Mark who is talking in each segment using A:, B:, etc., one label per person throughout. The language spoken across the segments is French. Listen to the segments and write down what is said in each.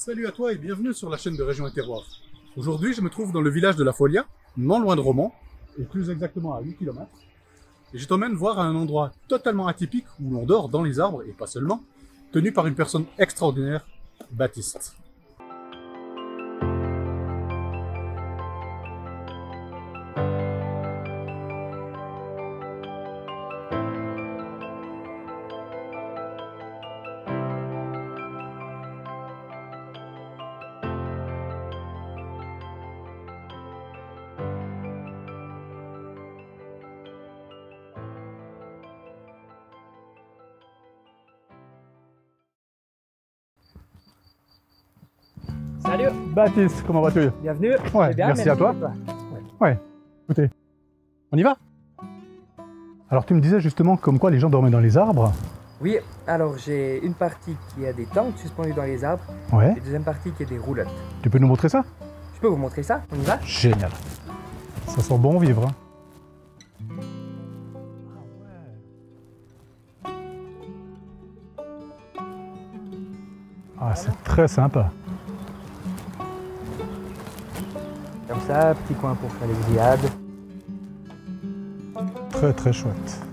A: Salut à toi et bienvenue sur la chaîne de Région et Terroir. Aujourd'hui, je me trouve dans le village de La Folia, non loin de Romans, et plus exactement à 8 km. Et je t'emmène voir un endroit totalement atypique où l'on dort dans les arbres, et pas seulement, tenu par une personne extraordinaire, Baptiste.
B: Salut,
C: Baptiste, comment vas-tu?
B: bienvenue.
C: Ouais,
B: Eh bien,
C: merci à toi. Ouais, écoutez, on y va? Alors tu me disais justement comme quoi les gens dormaient dans les arbres.
B: Oui, alors j'ai une partie qui a des tentes suspendues dans les arbres
C: Ouais,
B: et deuxième partie qui a des roulottes.
C: tu peux nous montrer ça?
B: Je peux vous montrer ça, on y va?
C: Génial. Ça sent bon vivre. Hein. Ah, c'est très sympa.
B: Comme ça, petit coin pour faire les grillades.
C: Très très chouette.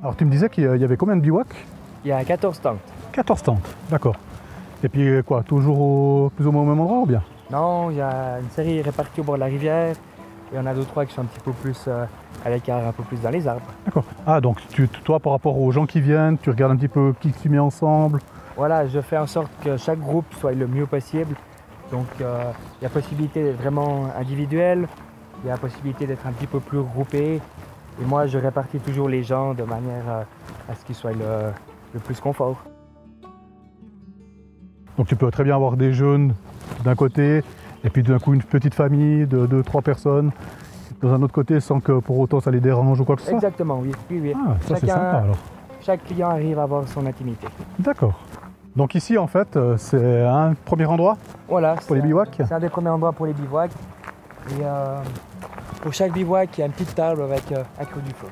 C: Alors tu me disais qu'il y avait combien de bivouacs?
B: Il y a 14 tentes.
C: 14 tentes, d'accord. Et puis quoi, toujours plus ou moins au même endroit ou bien?
B: Non, il y a une série répartie au bord de la rivière et on a deux trois qui sont un petit peu plus à l'écart, un peu plus dans les arbres.
C: D'accord. Ah donc toi par rapport aux gens qui viennent, tu regardes un petit peu qui tu mets ensemble.
B: Voilà, je fais en sorte que chaque groupe soit le mieux possible. Donc il y a possibilité d'être vraiment individuel, il y a possibilité d'être un petit peu plus regroupé. Et moi, je répartis toujours les gens de manière à ce qu'ils soient le plus confort.
C: Donc tu peux très bien avoir des jeunes d'un côté, et puis d'un coup une petite famille de 2-3 personnes dans un autre côté sans que pour autant ça les dérange ou quoi que ce soit.
B: Exactement, oui. oui.
C: Ah, ça c'est sympa alors.
B: Chaque client arrive à avoir son intimité.
C: D'accord. Donc ici en fait c'est un premier endroit
B: Voilà.
C: pour les bivouacs.
B: C'est un des premiers endroits pour les bivouacs. Et pour chaque bivouac, il y a une petite table avec un creux du feu.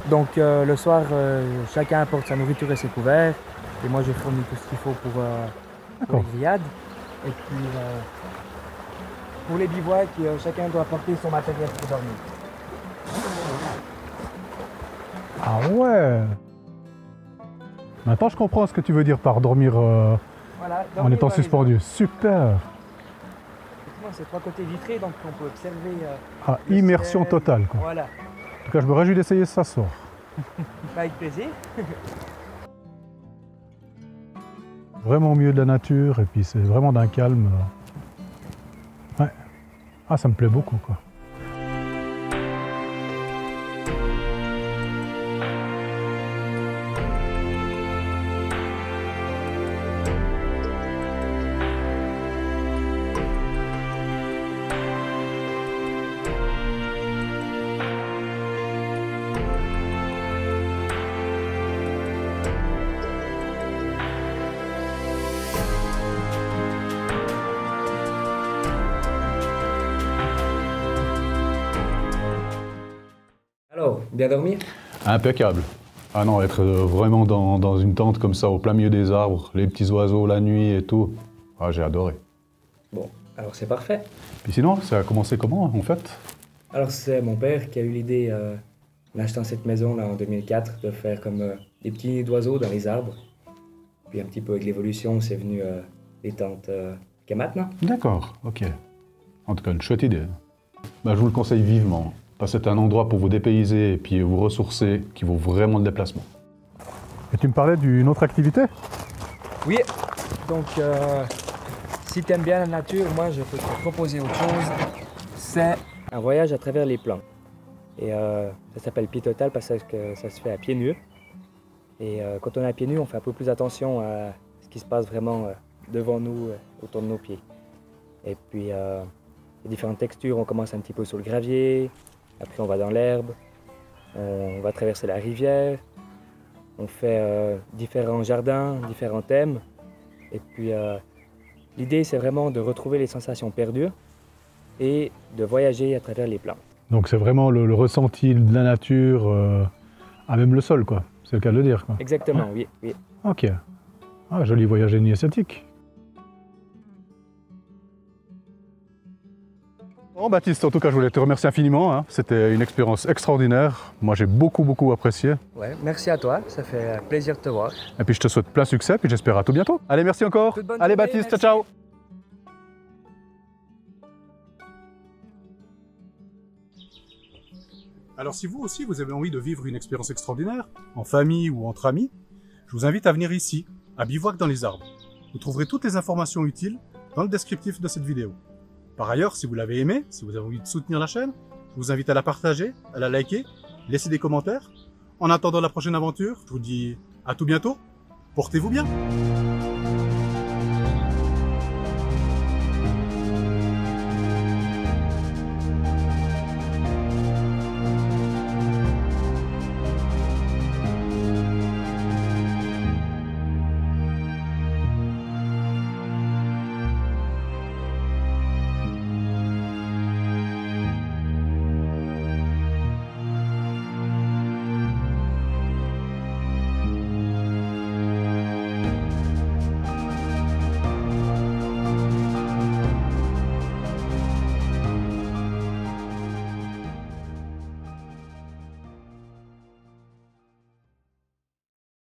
B: Donc le soir, chacun apporte sa nourriture et ses couverts. Et moi, je fournis tout ce qu'il faut pour les grillades. Et puis pour les bivouacs, chacun doit apporter son matériel pour dormir.
C: Ah ouais. Maintenant je comprends ce que tu veux dire par dormir
B: Voilà,
C: en
B: dormir
C: étant
B: dans les
C: suspendu. Super.
B: Effectivement, c'est trois côtés vitrés, donc on peut observer.
C: Ah,
B: le
C: immersion
B: ciel.
C: totale quoi.
B: Voilà,
C: En tout cas je me réjouis d'essayer ça ce soir.
B: avec plaisir.
C: Vraiment au milieu de la nature et puis c'est vraiment d'un calme. Ouais. Ah ça me plaît beaucoup quoi.
B: Alors, bien dormir?
C: Impeccable. Ah non, être vraiment dans une tente comme ça, au plein milieu des arbres, les petits oiseaux la nuit et tout. Ah, j'ai adoré.
B: Bon, alors c'est parfait.
C: Puis sinon, ça a commencé comment en fait?
B: Alors c'est mon père qui a eu l'idée, en achetant cette maison là en 2004, de faire comme des petits nids d'oiseaux dans les arbres. Puis un petit peu avec l'évolution, c'est venu les tentes qu'il y a maintenant.
C: D'accord, ok. En tout cas, une chouette idée. Bah, je vous le conseille vivement. Parce que c'est un endroit pour vous dépayser et puis vous ressourcer qui vaut vraiment le déplacement. Et tu me parlais d'une autre activité?
B: Oui, donc si tu aimes bien la nature, moi je peux te proposer autre chose. C'est un voyage à travers les plants. Et ça s'appelle pied total parce que ça se fait à pieds nus. Et quand on est à pieds nus, on fait un peu plus attention à ce qui se passe vraiment devant nous, autour de nos pieds. Et puis les différentes textures, on commence un petit peu sur le gravier, après on va dans l'herbe, on va traverser la rivière, on fait différents jardins, différents thèmes. Et puis l'idée c'est vraiment de retrouver les sensations perdues et de voyager à travers les plantes.
C: Donc c'est vraiment le ressenti de la nature, à même le sol quoi. C'est le cas de le dire, quoi.
B: Exactement, oui, oui.
C: Ok. Ah, joli voyage initiatique. Bon, Baptiste, en tout cas, je voulais te remercier infiniment. Hein. C'était une expérience extraordinaire. Moi, j'ai beaucoup apprécié.
B: Ouais, merci à toi, ça fait plaisir de te voir.
C: Et puis, je te souhaite plein succès, puis j'espère à tout bientôt. Allez, merci encore.
B: Toute bonne
C: Allez,
B: journée,
C: Baptiste,
B: merci.
C: ciao.
A: Alors si vous aussi vous avez envie de vivre une expérience extraordinaire, en famille ou entre amis, je vous invite à venir ici, à Bivouac dans les Arbres. Vous trouverez toutes les informations utiles dans le descriptif de cette vidéo. Par ailleurs, si vous l'avez aimé, si vous avez envie de soutenir la chaîne, je vous invite à la partager, à la liker, laisser des commentaires. En attendant la prochaine aventure, je vous dis à tout bientôt, portez-vous bien.